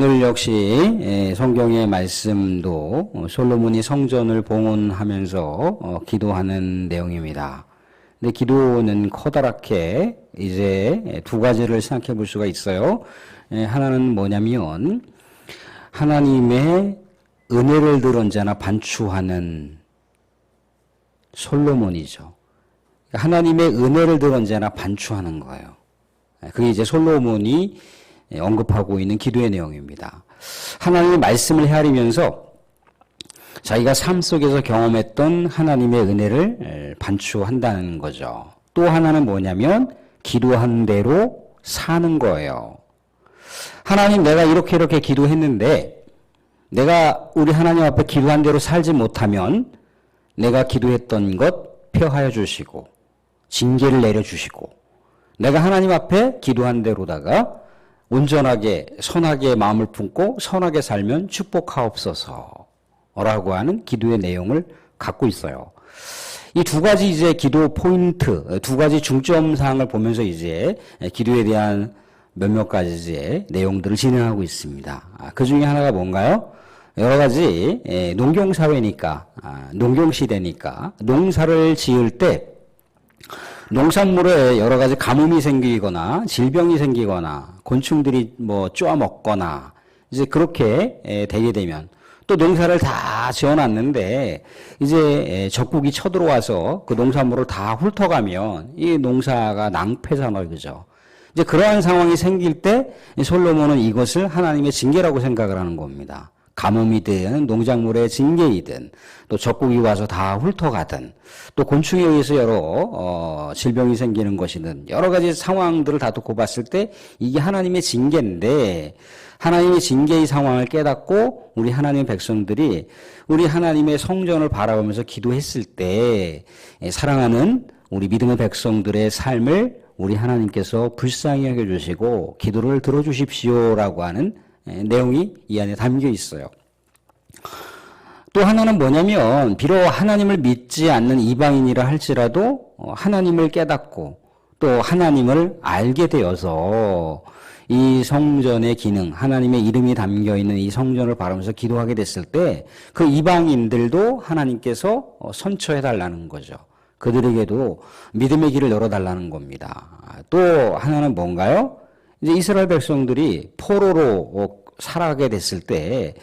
오늘 역시 성경의 말씀도 솔로몬이 성전을 봉헌하면서 기도하는 내용입니다. 근데 기도는 커다랗게 이제 두 가지를 생각해 볼 수가 있어요. 하나는 뭐냐면 하나님의 은혜를 늘 언제나 반추하는 솔로몬이죠. 하나님의 은혜를 늘 언제나 반추하는 거예요. 그게 이제 솔로몬이 언급하고 있는 기도의 내용입니다. 하나님의 말씀을 헤아리면서 자기가 삶 속에서 경험했던 하나님의 은혜를 반추한다는 거죠. 또 하나는 뭐냐면 기도한 대로 사는 거예요. 하나님, 내가 이렇게 기도했는데 내가 우리 하나님 앞에 기도한 대로 살지 못하면 내가 기도했던 것 폐하여 주시고 징계를 내려주시고 내가 하나님 앞에 기도한 대로다가 온전하게 선하게 마음을 품고 선하게 살면 축복하옵소서라고 하는 기도의 내용을 갖고 있어요. 이 두 가지 이제 기도 포인트, 두 가지 중점 사항을 보면서 이제 기도에 대한 몇몇 가지의 내용들을 진행하고 있습니다. 그 중에 하나가 뭔가요? 여러 가지 농경 사회니까, 농경 시대니까 농사를 지을 때 농산물에 여러 가지 가뭄이 생기거나 질병이 생기거나 곤충들이 쪼아먹거나 이제 그렇게 되게 되면 또 농사를 다 지어놨는데 이제 적국이 쳐들어와서 그 농산물을 다 훑어가면 이 농사가 낭패잖아요, 그죠? 이제 그러한 상황이 생길 때 솔로몬은 이것을 하나님의 징계라고 생각을 하는 겁니다. 가뭄이든 농작물의 징계이든 또 적국이 와서 다 훑어가든 또 곤충에 의해서 여러 질병이 생기는 것이든 여러 가지 상황들을 다 놓고 봤을 때 이게 하나님의 징계인데 하나님의 징계의 상황을 깨닫고 우리 하나님의 백성들이 우리 하나님의 성전을 바라보면서 기도했을 때 사랑하는 우리 믿음의 백성들의 삶을 우리 하나님께서 불쌍히 여겨주시고 기도를 들어주십시오라고 하는 내용이 이 안에 담겨 있어요. 또 하나는 뭐냐면 비록 하나님을 믿지 않는 이방인이라 할지라도 하나님을 깨닫고 또 하나님을 알게 되어서 이 성전의 기능, 하나님의 이름이 담겨 있는 이 성전을 바라보면서 기도하게 됐을 때 그 이방인들도 하나님께서 선처해 달라는 거죠. 그들에게도 믿음의 길을 열어달라는 겁니다. 또 하나는 뭔가요? 이제 이스라엘 백성들이 포로로 살아가게 됐을 때,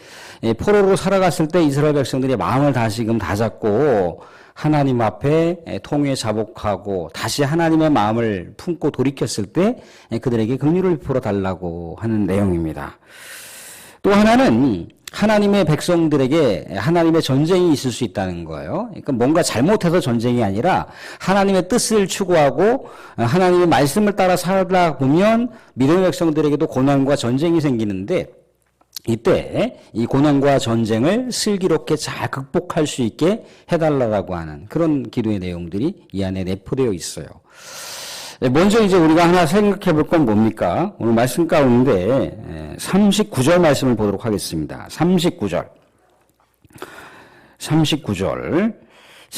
포로로 살아갔을 때 이스라엘 백성들이 마음을 다시금 다잡고 하나님 앞에 통회 자복하고 다시 하나님의 마음을 품고 돌이켰을 때 그들에게 긍휼을 베풀어 달라고 하는 내용입니다. 또 하나는 하나님의 백성들에게 하나님의 전쟁이 있을 수 있다는 거예요. 그러니까 뭔가 잘못해서 전쟁이 아니라 하나님의 뜻을 추구하고 하나님의 말씀을 따라 살다 보면 믿음의 백성들에게도 고난과 전쟁이 생기는데 이때 이 고난과 전쟁을 슬기롭게 잘 극복할 수 있게 해달라고 하는 그런 기도의 내용들이 이 안에 내포되어 있어요. 먼저 이제 우리가 하나 생각해 볼 건 뭡니까? 오늘 말씀 가운데 39절 말씀을 보도록 하겠습니다. 39절, 38절,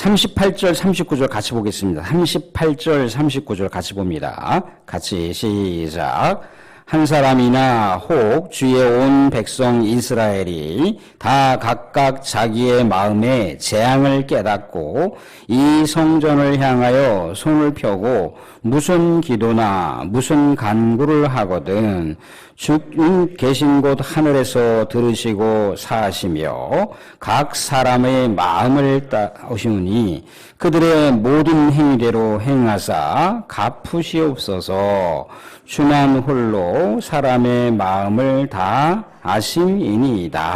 39절 같이 보겠습니다. 38절, 39절 같이 봅니다. 같이 시작. 한 사람이나 혹 주의 온 백성 이스라엘이 다 각각 자기의 마음에 재앙을 깨닫고 이 성전을 향하여 손을 펴고 무슨 기도나 무슨 간구를 하거든 주님 계신 곳 하늘에서 들으시고 사시며 각 사람의 마음을 따오시니 그들의 모든 행위대로 행하사 갚으시옵소서. 주만 홀로 사람의 마음을 다 아심이니이다.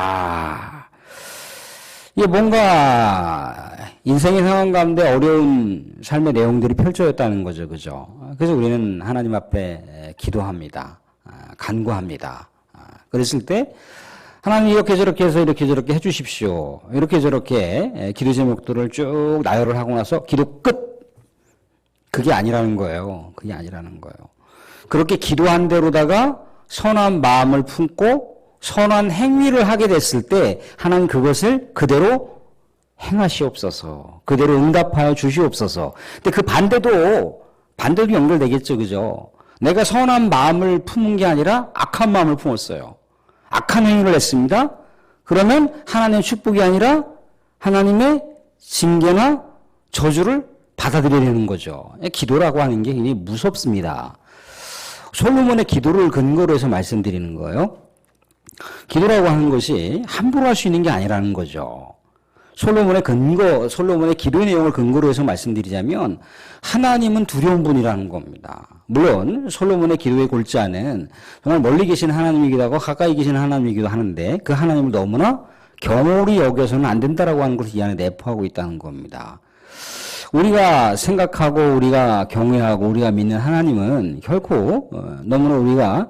이게 뭔가 인생의 상황 가운데 어려운 삶의 내용들이 펼쳐졌다는 거죠, 그죠? 그래서 우리는 하나님 앞에 기도합니다. 간구합니다. 그랬을 때 하나님 이렇게 저렇게 해서 이렇게 저렇게 해주십시오. 이렇게 저렇게 기도 제목들을 쭉 나열을 하고 나서 기도 끝. 그게 아니라는 거예요. 그게 아니라는 거예요. 그렇게 기도한 대로다가 선한 마음을 품고 선한 행위를 하게 됐을 때 하나님 그것을 그대로 행하시옵소서. 그대로 응답하여 주시옵소서. 근데 그 반대도 연결되겠죠, 그죠? 내가 선한 마음을 품은 게 아니라 악한 마음을 품었어요. 악한 행위를 했습니다. 그러면 하나님의 축복이 아니라 하나님의 징계나 저주를 받아들여야 되는 거죠. 기도라고 하는 게 굉장히 무섭습니다. 솔로몬의 기도를 근거로 해서 말씀드리는 거예요. 기도라고 하는 것이 함부로 할 수 있는 게 아니라는 거죠. 솔로몬의 기도의 내용을 근거로 해서 말씀드리자면 하나님은 두려운 분이라는 겁니다. 물론 솔로몬의 기도의 골자는 정말 멀리 계신 하나님이기도 하고 가까이 계신 하나님이기도 하는데 그 하나님을 너무나 경홀히 여겨서는 안 된다라고 하는 것을 이 안에 내포하고 있다는 겁니다. 우리가 생각하고 우리가 경외하고 우리가 믿는 하나님은 결코 너무나 우리가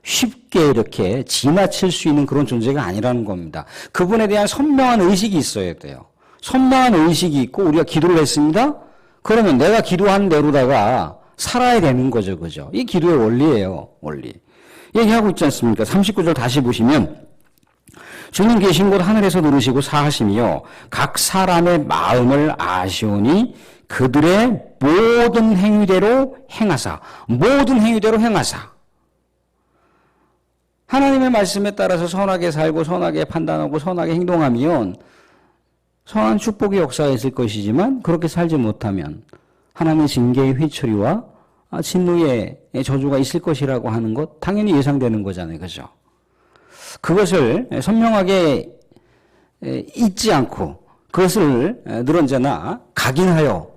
쉽게 이렇게 지나칠 수 있는 그런 존재가 아니라는 겁니다. 그분에 대한 선명한 의식이 있어야 돼요. 선명한 의식이 있고 우리가 기도를 했습니다. 그러면 내가 기도한 대로다가 살아야 되는 거죠. 그죠? 이 기도의 원리예요. 원리. 얘기하고 있지 않습니까? 39절 다시 보시면 주님 계신 곳 하늘에서 누르시고 사하시며 각 사람의 마음을 아시오니 그들의 모든 행위대로 행하사 하나님의 말씀에 따라서 선하게 살고 선하게 판단하고 선하게 행동하면 선한 축복의 역사가 있을 것이지만 그렇게 살지 못하면 하나님의 징계의 회초리와 진노의 저주가 있을 것이라고 하는 것 당연히 예상되는 거잖아요. 그죠? 그것을 선명하게 잊지 않고 그것을 늘 언제나 각인하여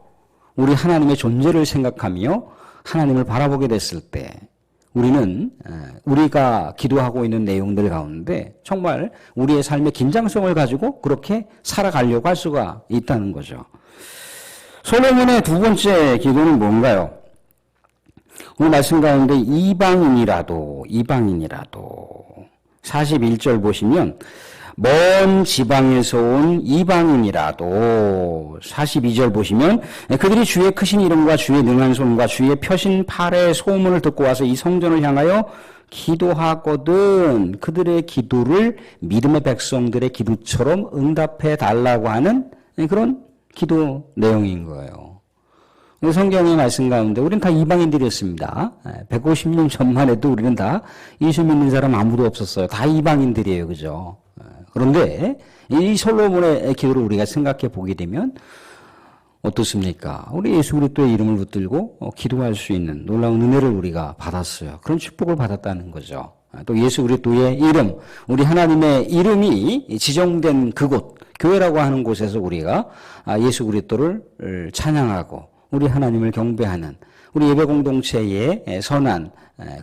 우리 하나님의 존재를 생각하며 하나님을 바라보게 됐을 때 우리는 우리가 기도하고 있는 내용들 가운데 정말 우리의 삶의 긴장성을 가지고 그렇게 살아가려고 할 수가 있다는 거죠. 솔로몬의 두 번째 기도는 뭔가요? 오늘 말씀 가운데 이방인이라도 41절 보시면 먼 지방에서 온 이방인이라도 42절 보시면 그들이 주의 크신 이름과 주의 능한 손과 주의 펴신 팔의 소문을 듣고 와서 이 성전을 향하여 기도하거든 그들의 기도를 믿음의 백성들의 기도처럼 응답해 달라고 하는 그런 기도 내용인 거예요. 성경의 말씀 가운데 우리는 다 이방인들이었습니다. 150년 전만 해도 우리는 다 예수 믿는 사람 아무도 없었어요. 다 이방인들이에요. 그죠? 그런데 이 솔로몬의 기도를 우리가 생각해 보게 되면 어떻습니까? 우리 예수 그리스도의 이름을 붙들고 기도할 수 있는 놀라운 은혜를 우리가 받았어요. 그런 축복을 받았다는 거죠. 또 예수 그리스도의 이름, 우리 하나님의 이름이 지정된 그곳, 교회라고 하는 곳에서 우리가 예수 그리스도를 찬양하고 우리 하나님을 경배하는 우리 예배 공동체의 선한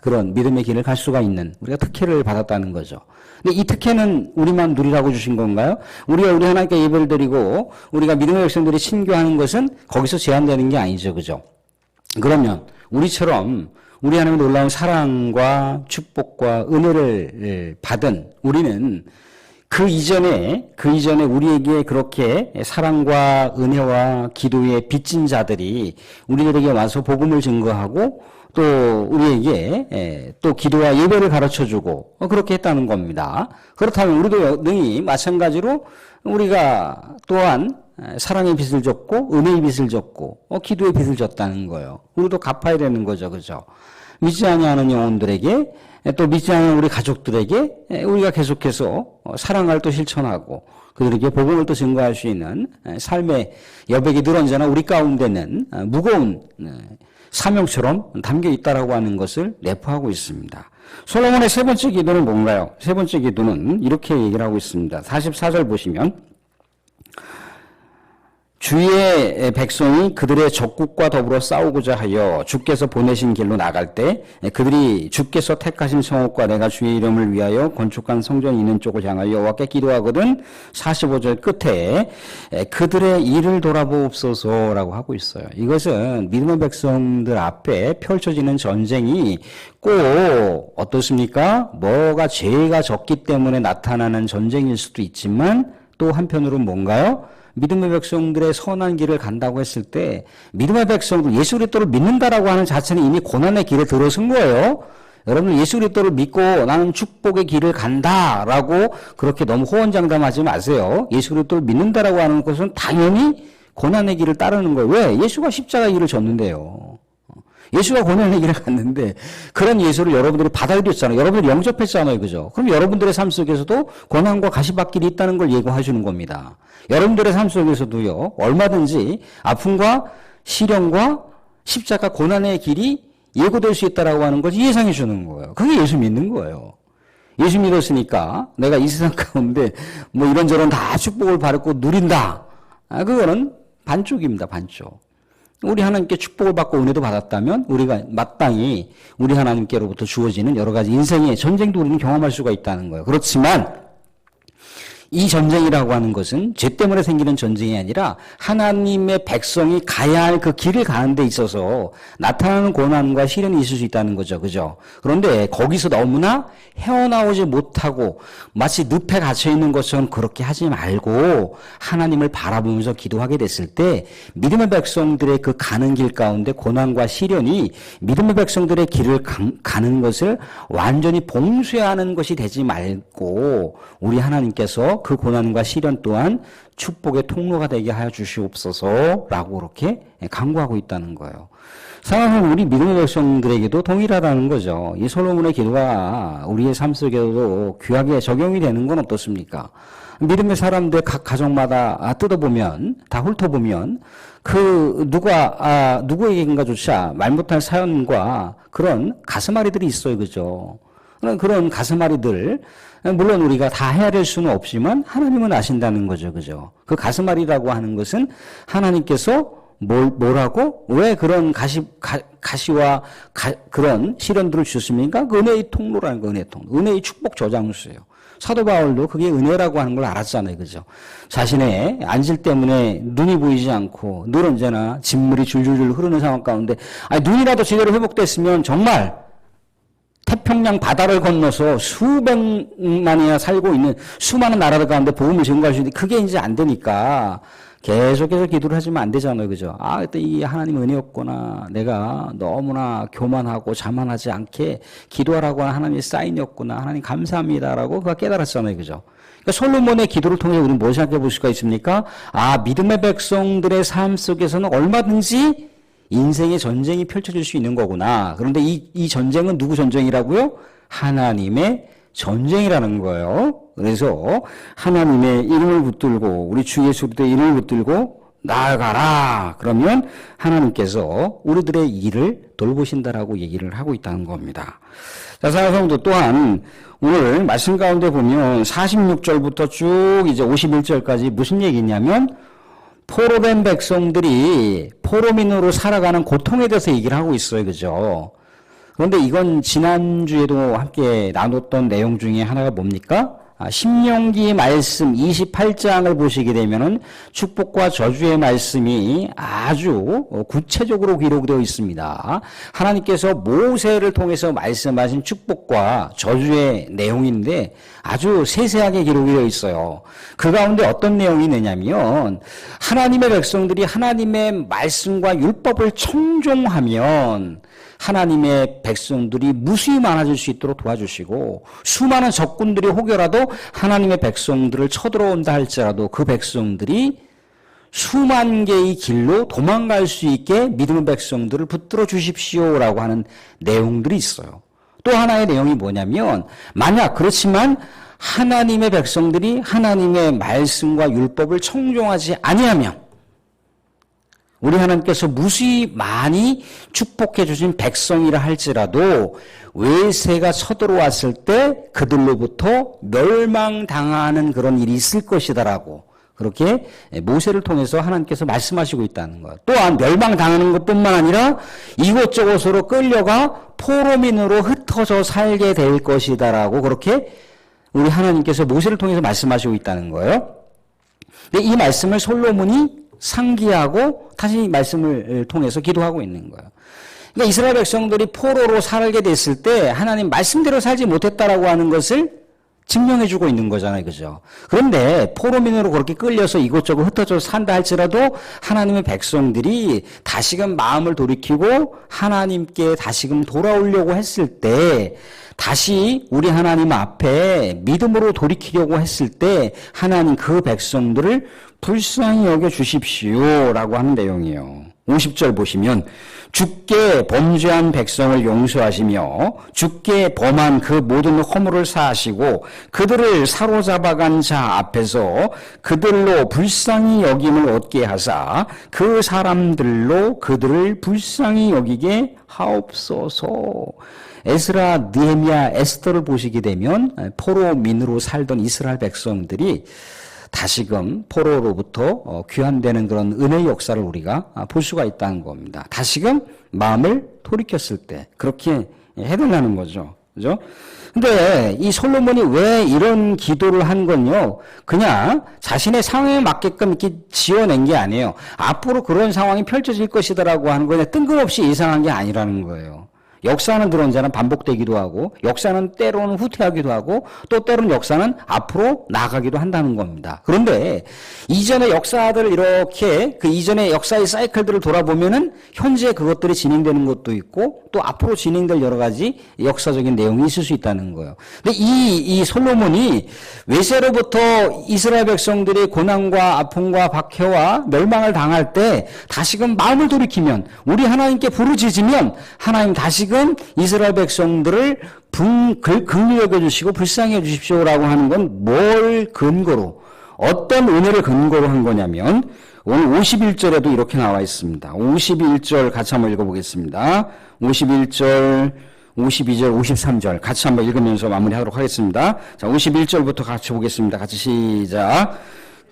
그런 믿음의 길을 갈 수가 있는 우리가 특혜를 받았다는 거죠. 근데 이 특혜는 우리만 누리라고 주신 건가요? 우리가 우리 하나님께 예배를 드리고 우리가 믿음의 백성들이 친교하는 것은 거기서 제한되는 게 아니죠. 그죠? 그러면 우리처럼 우리 하나님의 놀라운 사랑과 축복과 은혜를 받은 우리는 그 이전에 우리에게 그렇게 사랑과 은혜와 기도에 빚진 자들이 우리들에게 와서 복음을 증거하고 또 우리에게 또 기도와 예배를 가르쳐주고 그렇게 했다는 겁니다. 그렇다면 우리도 능히 마찬가지로 우리가 또한 사랑의 빚을 졌고 은혜의 빚을 졌고 기도의 빚을 졌다는 거예요. 우리도 갚아야 되는 거죠. 그죠? 믿지 아니하는 영혼들에게 또 믿지 않는 우리 가족들에게 우리가 계속해서 사랑을 또 실천하고 그들에게 복음을 또 증거할 수 있는 삶의 여백이 늘 언제나 우리 가운데는 무거운 사명처럼 담겨 있다라고 하는 것을 내포하고 있습니다. 솔로몬의 세 번째 기도는 뭔가요? 세 번째 기도는 이렇게 얘기를 하고 있습니다. 44절 보시면 주의 백성이 그들의 적국과 더불어 싸우고자 하여 주께서 보내신 길로 나갈 때 그들이 주께서 택하신 성읍과 내가 주의 이름을 위하여 건축한 성전이 있는 쪽을 향하여 여호와께 기도하거든 45절 끝에 그들의 일을 돌아보옵소서라고 하고 있어요. 이것은 믿음의 백성들 앞에 펼쳐지는 전쟁이 꼭 어떻습니까? 뭐가 죄가 적기 때문에 나타나는 전쟁일 수도 있지만 또 한편으로는 뭔가요? 믿음의 백성들의 선한 길을 간다고 했을 때 믿음의 백성들 예수 그리스도를 믿는다라고 하는 자체는 이미 고난의 길에 들어선 거예요. 여러분 예수 그리스도를 믿고 나는 축복의 길을 간다라고 그렇게 너무 호언장담하지 마세요. 예수 그리스도를 믿는다라고 하는 것은 당연히 고난의 길을 따르는 거예요. 왜? 예수가 십자가 길을 졌는데요. 예수가 고난의 길을 갔는데 그런 예수를 여러분들이 받아들였잖아요. 여러분들이 영접했잖아요. 그죠? 그럼 여러분들의 삶 속에서도 고난과 가시밭길이 있다는 걸 예고해 주는 겁니다. 여러분들의 삶 속에서도요. 얼마든지 아픔과 시련과 십자가 고난의 길이 예고될 수 있다라고 하는 걸 예상해 주는 거예요. 그게 예수 믿는 거예요. 예수 믿었으니까 내가 이 세상 가운데 뭐 이런저런 다 축복을 받고 누린다. 그거는 반쪽입니다. 반쪽. 우리 하나님께 축복을 받고 은혜도 받았다면 우리가 마땅히 우리 하나님께로부터 주어지는 여러 가지 인생의 전쟁도 우리는 경험할 수가 있다는 거예요. 그렇지만 이 전쟁이라고 하는 것은 죄 때문에 생기는 전쟁이 아니라 하나님의 백성이 가야 할 그 길을 가는 데 있어서 나타나는 고난과 시련이 있을 수 있다는 거죠. 그죠? 그런데 거기서 너무나 헤어나오지 못하고 마치 늪에 갇혀 있는 것처럼 그렇게 하지 말고 하나님을 바라보면서 기도하게 됐을 때 믿음의 백성들의 그 가는 길 가운데 고난과 시련이 믿음의 백성들의 길을 가는 것을 완전히 봉쇄하는 것이 되지 말고 우리 하나님께서 그 고난과 시련 또한 축복의 통로가 되게 하여 주시옵소서라고 그렇게 간구하고 있다는 거예요. 사랑하는 우리 믿음의 백성들에게도 동일하다는 거죠. 이 솔로몬의 기도가 우리의 삶 속에도 귀하게 적용이 되는 건 어떻습니까? 믿음의 사람들 각 가정마다 뜯어보면 다 훑어보면 그 누구에게인가조차 말 못할 사연과 그런 가슴앓이들이 있어요. 그죠? 그런 가슴앓이들 물론 우리가 다 헤아릴 수는 없지만 하나님은 아신다는 거죠. 그죠? 그 가슴앓이라고 하는 것은 하나님께서 뭐라고? 왜 그런 가시와 그런 시련들을 주셨습니까? 그 은혜의 통로라는 거, 은혜의 통로. 은혜의 축복 저장수예요. 사도 바울도 그게 은혜라고 하는 걸 알았잖아요. 그죠? 자신의 안질 때문에 눈이 보이지 않고 늘 언제나 진물이 줄줄줄 흐르는 상황 가운데 눈이라도 제대로 회복됐으면 정말 태평양 바다를 건너서 수백만이나 살고 있는 수많은 나라들 가운데 복음을 증거할 수 있는데 그게 이제 안 되니까 계속해서 기도를 하시면 안 되잖아요. 그죠? 그때 이 하나님 은혜였구나. 내가 너무나 교만하고 자만하지 않게 기도하라고 하는 하나님의 사인이었구나. 하나님 감사합니다라고 그가 깨달았잖아요. 그죠? 그러니까 솔로몬의 기도를 통해 우리는 뭘 생각해 볼 수가 있습니까? 믿음의 백성들의 삶 속에서는 얼마든지 인생의 전쟁이 펼쳐질 수 있는 거구나. 그런데 이 전쟁은 누구 전쟁이라고요? 하나님의 전쟁이라는 거예요. 그래서 하나님의 이름을 붙들고 우리 주 예수 그리스도의 이름을 붙들고 나아가라. 그러면 하나님께서 우리들의 일을 돌보신다라고 얘기를 하고 있다는 겁니다. 자, 사랑하는 성도 또한 오늘 말씀 가운데 보면 46절부터 쭉 이제 51절까지 무슨 얘기냐면 포로된 백성들이 포로민으로 살아가는 고통에 대해서 얘기를 하고 있어요. 그죠? 그런데 이건 지난주에도 함께 나눴던 내용 중에 하나가 뭡니까? 신명기 말씀 28장을 보시게 되면은 축복과 저주의 말씀이 아주 구체적으로 기록되어 있습니다. 하나님께서 모세를 통해서 말씀하신 축복과 저주의 내용인데 아주 세세하게 기록이 되어 있어요. 그 가운데 어떤 내용이 있느냐면 하나님의 백성들이 하나님의 말씀과 율법을 청종하면 하나님의 백성들이 무수히 많아질 수 있도록 도와주시고 수많은 적군들이 혹여라도 하나님의 백성들을 쳐들어온다 할지라도 그 백성들이 수만 개의 길로 도망갈 수 있게 믿음의 백성들을 붙들어 주십시오라고 하는 내용들이 있어요. 또 하나의 내용이 뭐냐면 만약 그렇지만 하나님의 백성들이 하나님의 말씀과 율법을 청종하지 아니하면 우리 하나님께서 무수히 많이 축복해 주신 백성이라 할지라도 외세가 쳐들어왔을 때 그들로부터 멸망당하는 그런 일이 있을 것이다라고 그렇게 모세를 통해서 하나님께서 말씀하시고 있다는 거예요. 또한 멸망당하는 것뿐만 아니라 이곳저곳으로 끌려가 포로민으로 흩어져 살게 될 것이다라고 그렇게 우리 하나님께서 모세를 통해서 말씀하시고 있다는 거예요. 근데 이 말씀을 솔로몬이 상기하고 다시 말씀을 통해서 기도하고 있는 거예요. 그러니까 이스라엘 백성들이 포로로 살게 됐을 때 하나님 말씀대로 살지 못했다라고 하는 것을 증명해주고 있는 거잖아요. 그죠? 그런데 포로민으로 그렇게 끌려서 이곳저곳 흩어져 산다 할지라도 하나님의 백성들이 다시금 마음을 돌이키고 하나님께 다시금 돌아오려고 했을 때 다시 우리 하나님 앞에 믿음으로 돌이키려고 했을 때 하나님 그 백성들을 불쌍히 여겨 주십시오라고 하는 내용이에요. 50절 보시면 주께 범죄한 백성을 용서하시며 주께 범한 그 모든 허물을 사하시고 그들을 사로잡아간 자 앞에서 그들로 불쌍히 여김을 얻게 하사 그 사람들로 그들을 불쌍히 여기게 하옵소서. 에스라, 느헤미야, 에스더를 보시게 되면 포로 민으로 살던 이스라엘 백성들이 다시금 포로로부터 귀환되는 그런 은혜의 역사를 우리가 볼 수가 있다는 겁니다. 다시금 마음을 돌이켰을 때 그렇게 해달라는 거죠. 그죠? 근데 이 솔로몬이 왜 이런 기도를 한 건요, 그냥 자신의 상황에 맞게끔 이렇게 지어낸 게 아니에요. 앞으로 그런 상황이 펼쳐질 것이다라고 하는 거는 뜬금없이 예상한 게 아니라는 거예요. 역사는 그런 자는 반복되기도 하고 역사는 때로는 후퇴하기도 하고 또 때로는 역사는 앞으로 나가기도 한다는 겁니다. 그런데 이전의 역사들을 이렇게 그 이전의 역사의 사이클들을 돌아보면은 현재 그것들이 진행되는 것도 있고 또 앞으로 진행될 여러 가지 역사적인 내용이 있을 수 있다는 거예요. 근데 이 솔로몬이 외세로부터 이스라엘 백성들이 고난과 아픔과 박해와 멸망을 당할 때 다시금 마음을 돌이키면 우리 하나님께 부르짖으면 하나님 다시금 이스라엘 백성들을 긍휼히 여겨주시고 불쌍히 해주십시오라고 하는 건 뭘 근거로 어떤 은혜를 근거로 한 거냐면 오늘 51절에도 이렇게 나와 있습니다. 51절 같이 한번 읽어보겠습니다. 51절 52절, 53절 같이 한번 읽으면서 마무리하도록 하겠습니다. 자, 51절부터 같이 보겠습니다. 같이 시작.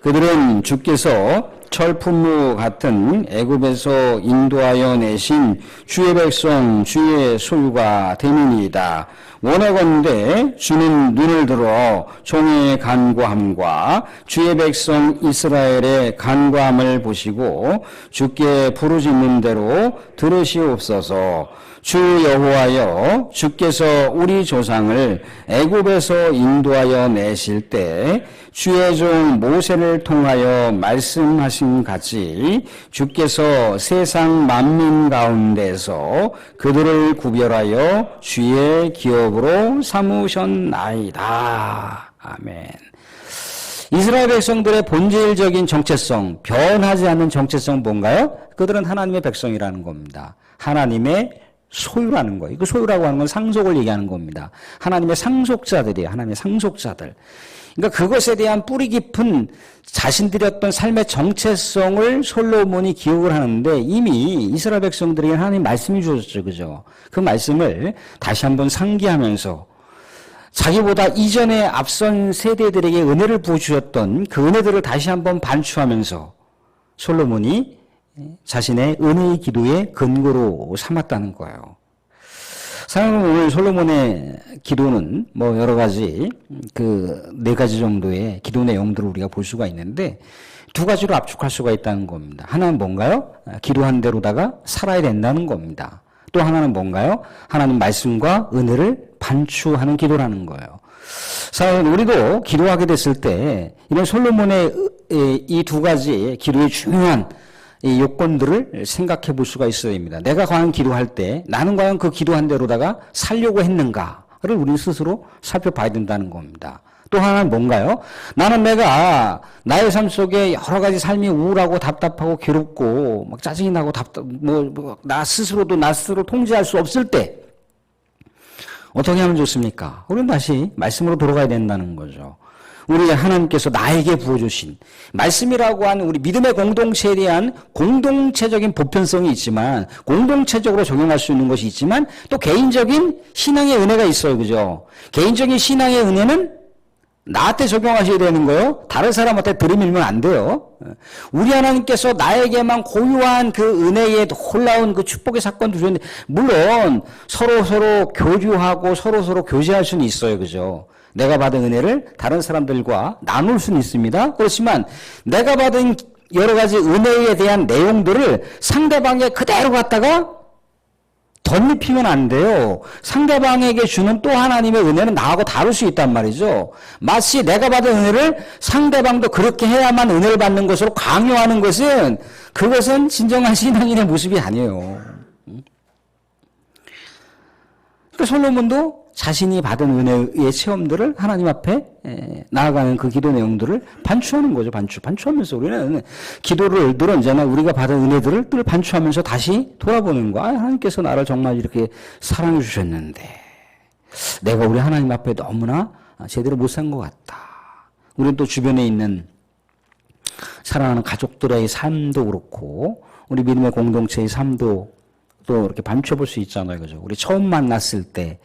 그들은 주께서 철품무 같은 애굽에서 인도하여 내신 주의 백성 주의 소유가 됨이니이다. 원하건대 주는 눈을 들어 종의 간구함과 주의 백성 이스라엘의 간구함을 보시고 주께 부르짖는 대로 들으시옵소서. 주 여호와여, 주께서 우리 조상을 애굽에서 인도하여 내실 때 주의 종 모세를 통하여 말씀하신 같이 주께서 세상 만민 가운데서 그들을 구별하여 주의 기업으로 삼으셨나이다. 아멘. 이스라엘 백성들의 본질적인 정체성, 변하지 않는 정체성 뭔가요? 그들은 하나님의 백성이라는 겁니다. 하나님의 소유라는 거예요. 그 소유라고 하는 건 상속을 얘기하는 겁니다. 하나님의 상속자들이에요. 하나님의 상속자들. 그러니까 그것에 대한 뿌리 깊은 자신들의 어떤 삶의 정체성을 솔로몬이 기억을 하는데 이미 이스라엘 백성들에게 하나님 말씀이 주어졌죠. 그죠? 그 말씀을 다시 한번 상기하면서 자기보다 이전에 앞선 세대들에게 은혜를 부어주셨던 그 은혜들을 다시 한번 반추하면서 솔로몬이 자신의 은혜의 기도의 근거로 삼았다는 거예요. 사실은 오늘 솔로몬의 기도는 뭐 여러 가지 그 4가지 정도의 기도 내용들을 우리가 볼 수가 있는데 2가지로 압축할 수가 있다는 겁니다. 하나는 뭔가요? 기도한 대로다가 살아야 된다는 겁니다. 또 하나는 뭔가요? 하나님 말씀과 은혜를 반추하는 기도라는 거예요. 사실 우리도 기도하게 됐을 때 이런 솔로몬의 이 2가지 기도의 중요한 이 요건들을 생각해 볼 수가 있어야 됩니다. 내가 과연 기도할 때 나는 과연 그 기도한 대로다가 살려고 했는가를 우리 스스로 살펴봐야 된다는 겁니다. 또 하나는 뭔가요? 나는 내가 나의 삶 속에 여러 가지 삶이 우울하고 답답하고 괴롭고 막 짜증이 나고 나 스스로도 나 스스로 통제할 수 없을 때 어떻게 하면 좋습니까? 우리는 다시 말씀으로 돌아가야 된다는 거죠. 우리 하나님께서 나에게 부어주신 말씀이라고 하는 우리 믿음의 공동체에 대한 공동체적인 보편성이 있지만 공동체적으로 적용할 수 있는 것이 있지만 또 개인적인 신앙의 은혜가 있어요. 그죠? 개인적인 신앙의 은혜는 나한테 적용하셔야 되는 거예요. 다른 사람한테 들이밀면 안 돼요. 우리 하나님께서 나에게만 고유한 그 은혜에 놀라운 그 축복의 사건도 주셨는데 물론 서로 교류하고 서로 교제할 수는 있어요. 그죠? 내가 받은 은혜를 다른 사람들과 나눌 수는 있습니다. 그렇지만 내가 받은 여러 가지 은혜에 대한 내용들을 상대방에 그대로 갖다가 덧입히면 안 돼요. 상대방에게 주는 또 하나님의 은혜는 나하고 다를 수 있단 말이죠. 마치 내가 받은 은혜를 상대방도 그렇게 해야만 은혜를 받는 것으로 강요하는 것은 그것은 진정한 신앙인의 모습이 아니에요. 그러니까 솔로몬도 자신이 받은 은혜의 체험들을 하나님 앞에 나아가는 그 기도 내용들을 반추하는 거죠. 반추하면서 우리는 기도를 늘 언제나 우리가 받은 은혜들을 늘 반추하면서 다시 돌아보는 거. 하나님께서 나를 정말 이렇게 사랑해 주셨는데 내가 우리 하나님 앞에 너무나 제대로 못 산 것 같다. 우리는 또 주변에 있는 사랑하는 가족들의 삶도 그렇고 우리 믿음의 공동체의 삶도 또 이렇게 반추해 볼 수 있잖아요. 그죠? 우리 처음 만났을 때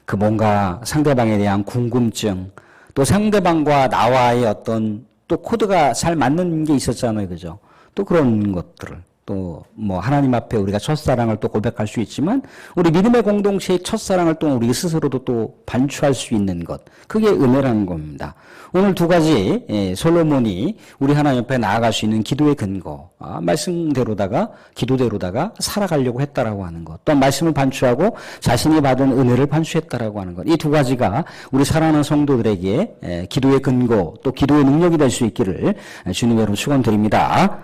그 뭔가 상대방에 대한 궁금증, 또 상대방과 나와의 어떤 또 코드가 잘 맞는 게 있었잖아요. 그죠? 또 그런 것들을 또 뭐 하나님 앞에 우리가 첫사랑을 또 고백할 수 있지만 우리 믿음의 공동체의 첫사랑을 또 우리 스스로도 또 반추할 수 있는 것. 그게 은혜라는 겁니다. 오늘 두 가지 솔로몬이 우리 하나님 앞에 나아갈 수 있는 기도의 근거. 말씀대로다가 기도대로다가 살아가려고 했다라고 하는 것. 또 말씀을 반추하고 자신이 받은 은혜를 반추했다라고 하는 것. 이 두 가지가 우리 사랑하는 성도들에게 기도의 근거 또 기도의 능력이 될 수 있기를 주님의 이름으로 축원드립니다.